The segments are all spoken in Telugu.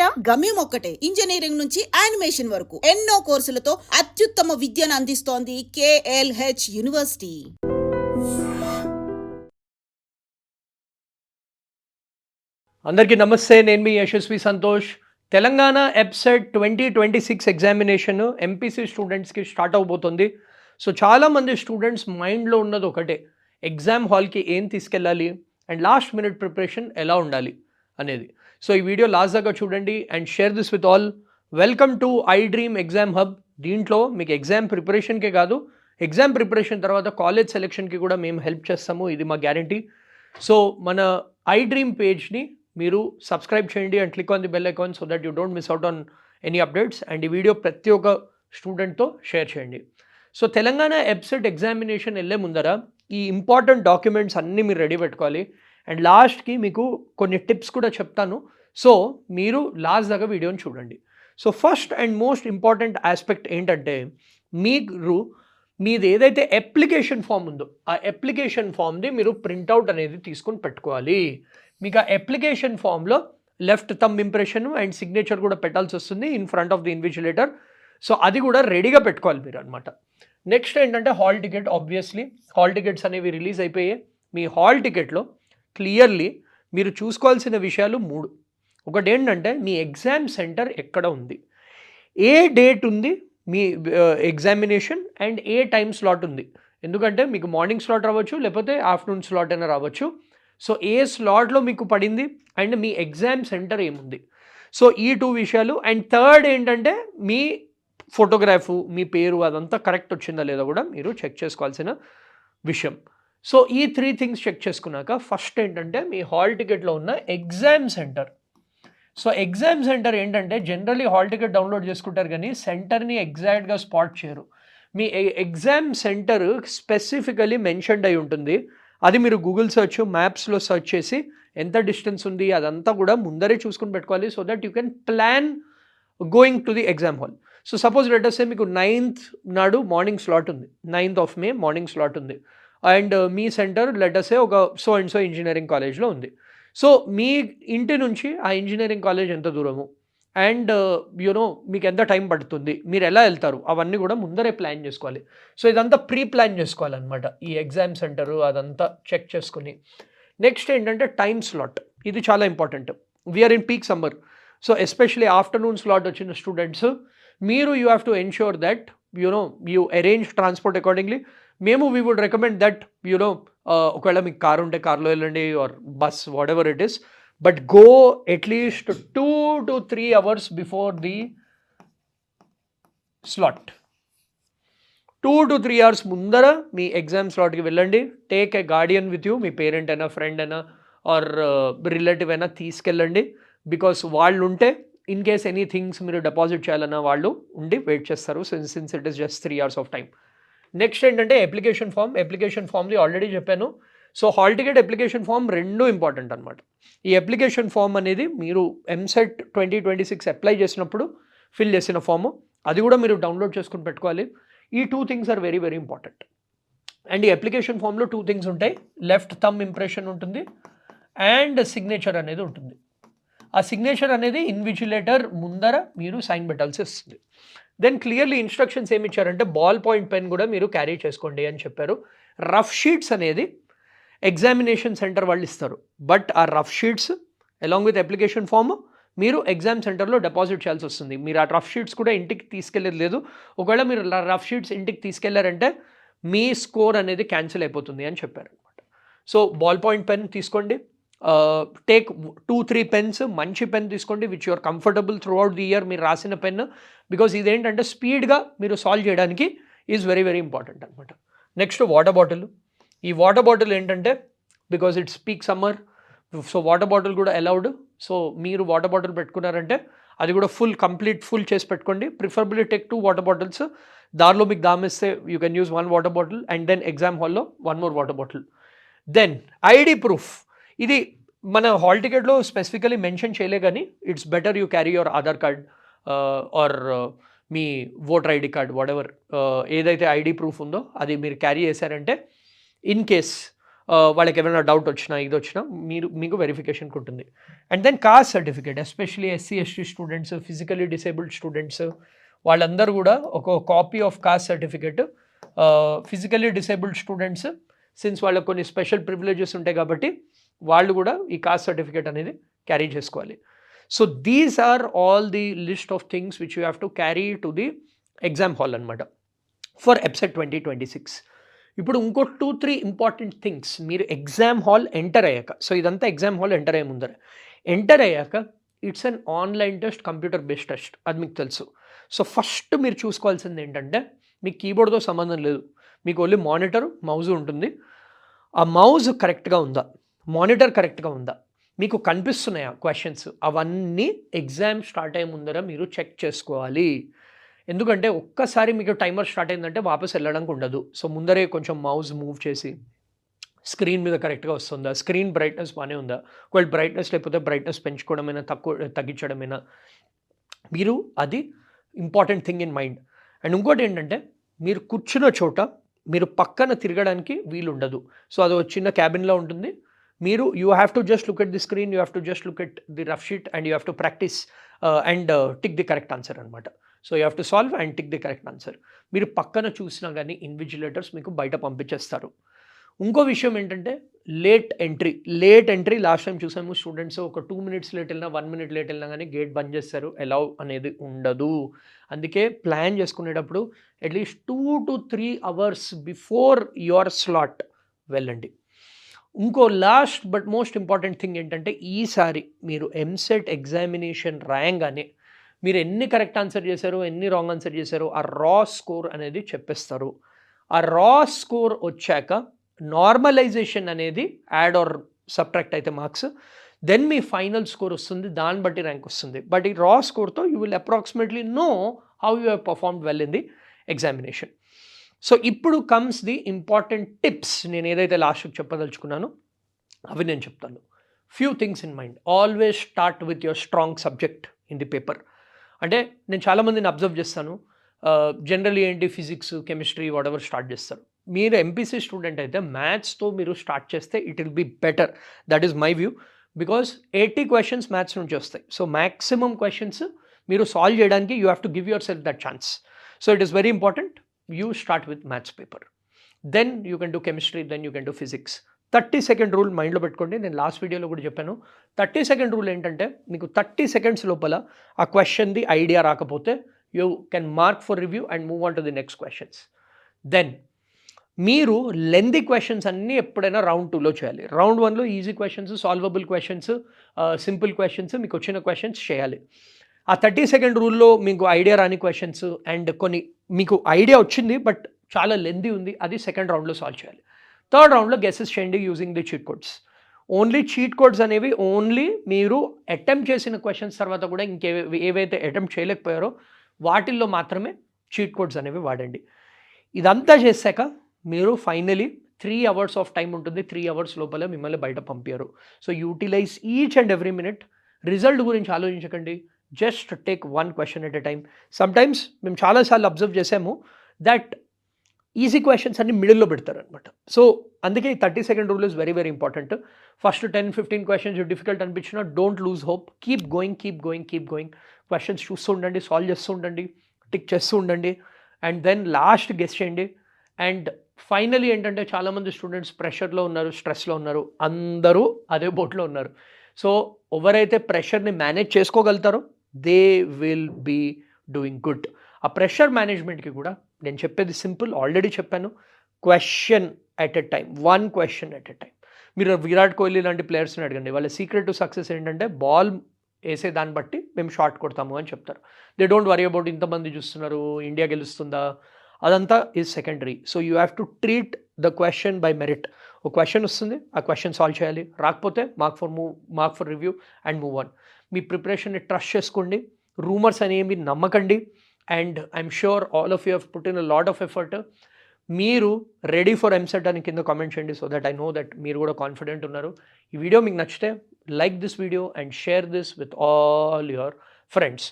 ఇంజనీరా? గమ్యం ఒక్కటే, ఇంజనీరింగ్ నుంచి యానిమేషన్ వరకు ఎన్నో కోర్సులతో అత్యుత్తమ విద్యను అందిస్తోంది KLH యూనివర్సిటీ. అందరికీ నమస్తే, నేను మీ Yashasvi Santosh. Telangana EBSET 2026 examination MPC స్టూడెంట్స్కి స్టార్ట్ అవబోతుంది. సో చాలామంది స్టూడెంట్స్ మైండ్లో ఉన్నది ఒకటే, ఎగ్జామ్ హాల్కి ఏం తీసుకెళ్ళాలి అండ్ లాస్ట్ మినిట్ ప్రిపరేషన్ ఎలా ఉండాలి అనేది. సో ఈ వీడియో లాస్ట్ దాకా చూడండి and share this with all. Welcome to I dream exam hub. దీంట్లో మీకు ఎగ్జామ్ ప్రిపరేషన్కే కాదు, ఎగ్జామ్ ప్రిపరేషన్ తర్వాత కాలేజ్ సెలెక్షన్కి కూడా మేము హెల్ప్ చేస్తాము, ఇది మా గ్యారంటీ. సో మన ఐ డ్రీమ్ పేజ్ని మీరు సబ్స్క్రైబ్ చేయండి and click on the bell icon so that you don't miss out on any updates. And ఈ వీడియో ప్రతి ఒక్క స్టూడెంట్తో షేర్ చేయండి. సో తెలంగాణ EBSET ఎగ్జామినేషన్ వెళ్ళే ముందర ఈ ఇంపార్టెంట్ డాక్యుమెంట్స్ అన్నీ మీరు రెడీ పెట్టుకోవాలి. అండ్ లాస్ట్కి మీకు కొన్ని టిప్స్ కూడా చెప్తాను, సో మీరు లాస్ట్ దాకా వీడియోని చూడండి. So first and most important aspect ఏంటంటే, మీరు మీది ఏదైతే అప్లికేషన్ ఫామ్ ఉందో ఆ అప్లికేషన్ ఫామ్ది మీరు ప్రింట్అవుట్ అనేది తీసుకొని పెట్టుకోవాలి. మీకు ఆ అప్లికేషన్ ఫామ్లో left thumb impression and signature కూడా పెట్టాల్సి వస్తుంది in front of the invigilator. So అది కూడా రెడీగా పెట్టుకోవాలి మీరు అనమాట. నెక్స్ట్ ఏంటంటే hall ticket. Obviously hall tickets అనేవి రిలీజ్ అయిపోయాయి. మీ హాల్ టికెట్లో క్లియర్లీ మీరు చూసుకోవాల్సిన విషయాలు 3. ఒకటి ఏంటంటే మీ ఎగ్జామ్ సెంటర్ ఎక్కడ ఉంది, ఏ డేట్ ఉంది మీ ఎగ్జామినేషన్ అండ్ ఏ టైం స్లాట్ ఉంది. ఎందుకంటే మీకు మార్నింగ్ స్లాట్ రావచ్చు, లేకపోతే ఆఫ్టర్నూన్ స్లాట్ అయినా రావచ్చు. సో ఏ స్లాట్లో మీకు పడింది అండ్ మీ ఎగ్జామ్ సెంటర్ ఏముంది. సో ఈ 2 విషయాలు. అండ్ థర్డ్ ఏంటంటే మీ ఫోటోగ్రాఫు, మీ పేరు అదంతా కరెక్ట్ వచ్చిందా లేదా కూడా మీరు చెక్ చేసుకోవాల్సిన విషయం. సో ఈ 3 థింగ్స్ చెక్ చేసుకున్నాక ఫస్ట్ ఏంటంటే మీ హాల్ టికెట్లో ఉన్న exam centre. So exam centre ఏంటంటే జనరలీ హాల్ టికెట్ డౌన్లోడ్ చేసుకుంటారు కానీ సెంటర్ని ఎగ్జాక్ట్గా స్పాట్ చేయరు. మీ ఎగ్జామ్ సెంటర్ స్పెసిఫికలీ మెన్షన్డ్ అయి ఉంటుంది. అది మీరు గూగుల్ సెర్చ్, మ్యాప్స్లో సెర్చ్ చేసి ఎంత డిస్టెన్స్ ఉంది అదంతా కూడా ముందరే చూసుకుని పెట్టుకోవాలి, so that you can plan going to the exam hall. So suppose letters మీకు 9th నాడు మార్నింగ్ స్లాట్ ఉంది, 9th May మార్నింగ్ స్లాట్ ఉంది అండ్ మీ సెంటర్ లెటర్సే ఒక సో అండ్ సో ఇంజనీరింగ్ కాలేజ్లో ఉంది. సో మీ ఇంటి నుంచి ఆ ఇంజనీరింగ్ కాలేజ్ ఎంత దూరము అండ్ యూనో మీకు ఎంత టైం పడుతుంది, మీరు ఎలా వెళ్తారు, అవన్నీ కూడా ముందరే ప్లాన్ చేసుకోవాలి. సో ఇదంతా ప్రీ ప్లాన్ చేసుకోవాలన్నమాట, ఈ ఎగ్జామ్ సెంటరు అదంతా చెక్ చేసుకుని. నెక్స్ట్ ఏంటంటే టైం స్లాట్. ఇది చాలా important. We are in peak summer. So especially afternoon slot వచ్చిన స్టూడెంట్స్, మీరు you have to ensure that you arrange transport accordingly. మేము వీ వుడ్ రికమెండ్ దట్ ఒకవేళ మీకు కారు ఉంటే కార్లో వెళ్ళండి or bus, whatever it is, but go at least 2 to 3 hours before the slot. 2 to 3 hours ముందర మీ ఎగ్జామ్ స్లాట్కి వెళ్ళండి. Take a guardian with you, మీ పేరెంట్ అయినా ఫ్రెండ్ అయినా ఆర్ రిలేటివ్ అయినా తీసుకెళ్ళండి. బికాస్ వాళ్ళు ఉంటే ఇన్ కేస్ ఎనీ థింగ్స్ మీరు డిపాజిట్ చేయాలన్నా వాళ్ళు ఉండి వెయిట్ చేస్తారు, since it is just 3 hours of time. Next ఏంటంటే అప్లికేషన్ ఫామ్. అప్లికేషన్ ఫామ్ది ఆల్రెడీ చెప్పాను. So hall ticket, application form రెండు ఇంపార్టెంట్ అనమాట. ఈ అప్లికేషన్ ఫామ్ అనేది మీరు EBSET 2026 అప్లై చేసినప్పుడు ఫిల్ చేసిన ఫాము, అది కూడా మీరు డౌన్లోడ్ చేసుకుని పెట్టుకోవాలి. ఈ 2 things are very very important. And ఈ అప్లికేషన్ ఫామ్లో 2 థింగ్స్ ఉంటాయి, లెఫ్ట్ థంబ్ ఇంప్రెషన్ ఉంటుంది అండ్ సిగ్నేచర్ అనేది ఉంటుంది. ఆ సిగ్నేచర్ అనేది ఇన్విజిలేటర్ ముందర మీరు సైన్ పెట్టాల్సి వస్తుంది. దెన్ క్లియర్లీ ఇన్స్ట్రక్షన్స్ ఏమి ఇచ్చారంటే బాల్ పాయింట్ పెన్ కూడా మీరు క్యారీ చేసుకోండి అని చెప్పారు. రఫ్ షీట్స్ అనేది ఎగ్జామినేషన్ సెంటర్ వాళ్ళు ఇస్తారు, బట్ ఆ rough sheets along with application form మీరు ఎగ్జామ్ సెంటర్లో డిపాజిట్ చేయాల్సి వస్తుంది. మీరు ఆ రఫ్ షీట్స్ కూడా ఇంటికి తీసుకెళ్ళేది లేదు. ఒకవేళ మీరు రఫ్ షీట్స్ ఇంటికి తీసుకెళ్లారంటే మీ స్కోర్ అనేది క్యాన్సిల్ అయిపోతుంది అని చెప్పారు అనమాట. సో బాల్ పాయింట్ పెన్ తీసుకోండి. టేక్ 2-3 పెన్స్, మంచి పెన్ తీసుకోండి which you are comfortable throughout the year మీరు రాసిన పెన్. బికాజ్ ఇదేంటంటే స్పీడ్గా మీరు సాల్వ్ చేయడానికి ఈజ్ వెరీ వెరీ ఇంపార్టెంట్ అనమాట. Next water bottle. ఈ వాటర్ బాటిల్ ఏంటంటే because it's peak summer, so water bottle కూడా అలౌడ్. సో మీరు వాటర్ బాటిల్ పెట్టుకున్నారంటే అది కూడా కంప్లీట్ ఫుల్ చేసి పెట్టుకోండి. Preferably take 2 water bottles. దారిలో మీకు దామిస్తే you can use 1 water bottle and then exam హాల్లో 1 more water bottle. Then ID proof. ఇది మన హాల్ టికెట్లో స్పెసిఫికలీ మెన్షన్ చేయలే కానీ it's better you carry your Aadhaar card or మీ voter ID card, whatever ఏదైతే ఐడి ప్రూఫ్ ఉందో అది మీరు క్యారీ చేశారంటే ఇన్ కేస్ వాళ్ళకి ఏమైనా డౌట్ వచ్చినా ఇది వచ్చినా మీకు వెరిఫికేషన్కి ఉంటుంది. And then caste certificate, especially SC ST students, physically disabled students, వాళ్ళందరూ కూడా ఒక copy of caste certificate, physically disabled students since వాళ్ళకి కొన్ని స్పెషల్ ప్రివిలేజెస్ ఉంటాయి కాబట్టి వాళ్ళు కూడా ఈ కాస్ట్ సర్టిఫికేట్ అనేది క్యారీ చేసుకోవాలి. So these are all the list of things which you have to carry to the exam hall అనమాట ఫర్ EPSET 2026. ఇప్పుడు ఇంకో 2-3 ఇంపార్టెంట్ థింగ్స్ మీరు ఎగ్జామ్ హాల్ ఎంటర్ అయ్యాక, సో ఇదంతా ఎగ్జామ్ హాల్ ఎంటర్ అయ్యే ముందర, ఎంటర్ అయ్యాక it's an online test, computer based test, అది మీకు తెలుసు. సో ఫస్ట్ మీరు చూసుకోవాల్సింది ఏంటంటే మీకు కీబోర్డ్తో సంబంధం లేదు, మీకు ఓన్లీ మానిటర్ మౌజ్ ఉంటుంది. ఆ మౌజ్ కరెక్ట్గా ఉందా, మానిటర్ కరెక్ట్గా ఉందా, మీకు కనిపిస్తున్నాయా క్వశ్చన్స్, అవన్నీ ఎగ్జామ్ స్టార్ట్ అయ్యే ముందర మీరు చెక్ చేసుకోవాలి. ఎందుకంటే ఒక్కసారి మీకు టైమర్ స్టార్ట్ అయిందంటే వాపస్ వెళ్ళడానికి ఉండదు. సో ముందరే కొంచెం మౌజ్ మూవ్ చేసి స్క్రీన్ మీద కరెక్ట్గా వస్తుందా, స్క్రీన్ బ్రైట్నెస్ బాగానే ఉందా, ఒకవేళ బ్రైట్నెస్ లేకపోతే బ్రైట్నెస్ పెంచుకోవడమైనా తగ్గించడమైనా, మీరు అది important thing in mind. And ఇంకోటి ఏంటంటే మీరు కూర్చున్న చోట మీరు పక్కన తిరగడానికి వీలు ఉండదు. సో అది చిన్న క్యాబిన్లో ఉంటుంది. మీరు you have to just look at the screen, you have to just look at the rough sheet and you have to practice and tick the correct answer అనమాట. So you have to solve and tick the correct answer. మీరు పక్కన చూసినా కానీ ఇన్విజిలేటర్స్ మీకు బయట పంపించేస్తారు. ఇంకో విషయం ఏంటంటే లేట్ ఎంట్రీ లాస్ట్ టైం చూసాము, స్టూడెంట్స్ ఒక 2 minutes లేట్ వెళ్ళినా 1 minute లేట్ వెళ్ళినా కానీ గేట్ బంద్ చేస్తారు, అలౌ అనేది ఉండదు. అందుకే ప్లాన్ చేసుకునేటప్పుడు at least 2 to 3 hours before your slot వెళ్ళండి. ఇంకో last but most important thing ఏంటంటే ఈసారి మీరు EPSET ఎగ్జామినేషన్ రాయంగానే మీరు ఎన్ని కరెక్ట్ ఆన్సర్ చేశారో, ఎన్ని రాంగ్ ఆన్సర్ చేశారో ఆ రా స్కోర్ అనేది చెప్పేస్తారు. ఆ రా స్కోర్ వచ్చాక నార్మలైజేషన్ అనేది యాడ్ ఆర్ సబ్ట్రాక్ట్ అయితే మార్క్స్, దెన్ మీ ఫైనల్ స్కోర్ వస్తుంది, దాన్ని బట్టి ర్యాంక్ వస్తుంది. బట్ ఈ రా స్కోర్తో you will approximately know how you have performed well in the examination. So ఇప్పుడు కమ్స్ ది ఇంపార్టెంట్ టిప్స్. నేను ఏదైతే లాస్ట్కి చెప్పదలుచుకున్నానో అవి నేను చెప్తాను. Few things in mind, always start with your strong subject in the paper. అంటే నేను చాలామందిని అబ్జర్వ్ చేస్తాను, జనరల్లీ ఏంటి ఫిజిక్స్, కెమిస్ట్రీ వాటెవర్ స్టార్ట్ చేస్తారు. మీరు ఎంపీసీ స్టూడెంట్ అయితే మ్యాథ్స్తో మీరు స్టార్ట్ చేస్తే it will be better. That is my view. Because 80 questions maths నుంచి వస్తాయి. సో మ్యాక్సిమం క్వశ్చన్స్ మీరు సాల్వ్ చేయడానికి you have to give yourself that chance. So it is very important. You start with maths paper, then you can do chemistry, then you can do physics. 30-second rule మైండ్లో పెట్టుకోండి. నేను లాస్ట్ వీడియోలో కూడా చెప్పాను. 30-second rule ఏంటంటే మీకు 30 seconds లోపల ఆ క్వశ్చన్ది ఐడియా రాకపోతే you can mark for review and move on to the next questions. Then మీరు లెందీ క్వశ్చన్స్ అన్నీ ఎప్పుడైనా రౌండ్ 2లో చేయాలి. రౌండ్ 1లో easy questions, solvable questions, simple questions, మీకు వచ్చిన క్వశ్చన్స్ చేయాలి. ఆ 30-second రూల్లో మీకు ఐడియా రాని క్వశ్చన్స్ అండ్ కొన్ని మీకు ఐడియా వచ్చింది బట్ చాలా లెందీ ఉంది, అది సెకండ్ రౌండ్లో సాల్వ్ చేయాలి. థర్డ్ రౌండ్లో గెసెస్ చేయండి using the cheat codes. Only cheat codes అనేవి ఓన్లీ మీరు అటెంప్ట్ చేసిన క్వశ్చన్స్ తర్వాత కూడా ఏవైతే అటెంప్ట్ చేయలేకపోయారో వాటిల్లో మాత్రమే చీట్ కోడ్స్ అనేవి వాడండి. ఇదంతా చేశాక మీరు ఫైనలీ 3 hours ఆఫ్ టైం ఉంటుంది. 3 hours లోపల మిమ్మల్ని బయట పంపారు. So utilise each and every minute. Result గురించి ఆలోచించకండి, just take 1 question at a time. Sometimes మేము చాలాసార్లు అబ్జర్వ్ చేసాము దట్ ఈజీ క్వశ్చన్స్ అన్ని మిడిల్లో పెడతారు అనమాట. సో అందుకే ఈ 30-second rule is very very important. First 10-15 questions difficult అనిపించినా don't lose hope, keep going. Questions చూస్తూ ఉండండి, సాల్వ్ చేస్తూ ఉండండి, టిక్ చేస్తూ ఉండండి అండ్ దెన్ లాస్ట్ గెస్ చేయండి. అండ్ ఫైనలీ ఏంటంటే చాలామంది స్టూడెంట్స్ ప్రెషర్లో ఉన్నారు, స్ట్రెస్లో ఉన్నారు, అందరూ అదే బోట్లో ఉన్నారు. సో ఎవరైతే ప్రెషర్ని మేనేజ్ చేసుకోగలుగుతారో they will be doing good. ఆ ప్రెషర్ మేనేజ్మెంట్కి కూడా నేను చెప్పేది సింపుల్, ఆల్రెడీ చెప్పాను, question at a time, 1 question at a time. మీరు విరాట్ కోహ్లీ లాంటి ప్లేయర్స్ని అడగండి, వాళ్ళ సీక్రెట్ టు సక్సెస్ ఏంటంటే బాల్ వేసే దాన్ని బట్టి మేము షాట్ కొడతాము అని చెప్తారు. దే డోంట్ వరీ అబౌట్ ఇంతమంది చూస్తున్నారు, ఇండియా గెలుస్తుందా, అదంతా is secondary. So you have to treat the question by merit. ఒక క్వశ్చన్ వస్తుంది, ఆ క్వశ్చన్ సాల్వ్ చేయాలి, రాకపోతే mark for review and move on. మీ ప్రిపరేషన్ని ట్రస్ట్ చేసుకోండి, రూమర్స్ అనేవి నమ్మకండి. And I'm sure all of you have put in a lot of effort. మీరు రెడీ ఫర్ EPSET అని కింద కామెంట్ చేయండి, so that I know that మీరు కూడా కాన్ఫిడెంట్ ఉన్నారు. ఈ వీడియో మీకు నచ్చితే like this video and share this with all your friends.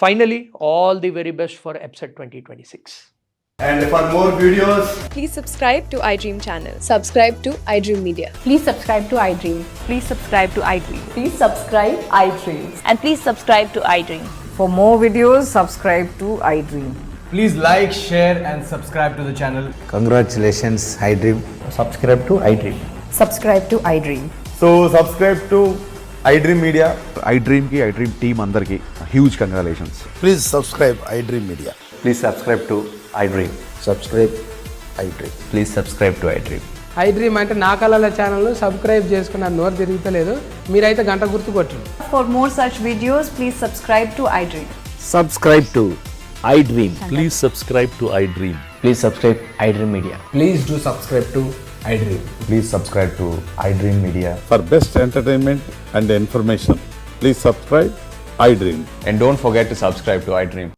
Finally all the very best for EPSET 2026. And for more videos, Please subscribe to iDream channel. Subscribe to iDream Media. Please subscribe to iDream. Please subscribe to iDream. Please subscribe iDream. And please subscribe to iDream. For more videos, subscribe to iDream. Please like, share and subscribe to the channel. Congratulations, iDream. Subscribe to iDream. Subscribe to iDream. so subscribe to iDream Media. iDream ki iDream team అందరికి huge congratulations. Please subscribe iDream Media. Please subscribe to iDream. Subscribe iDream. Please subscribe to iDream. iDream అంటే నా కళల ఛానల్ సబ్స్క్రైబ్ చేసుకున్న నోరు తిరుగుతలేదు, మీరైతే గంట గుర్తు కొట్టండి. For more such videos, please subscribe to iDream. Subscribe to iDream. Please subscribe to iDream. Please subscribe iDream Media. Please do subscribe to iDream. Please subscribe to iDream Media. For best entertainment and information, please subscribe iDream. And don't forget to subscribe to iDream.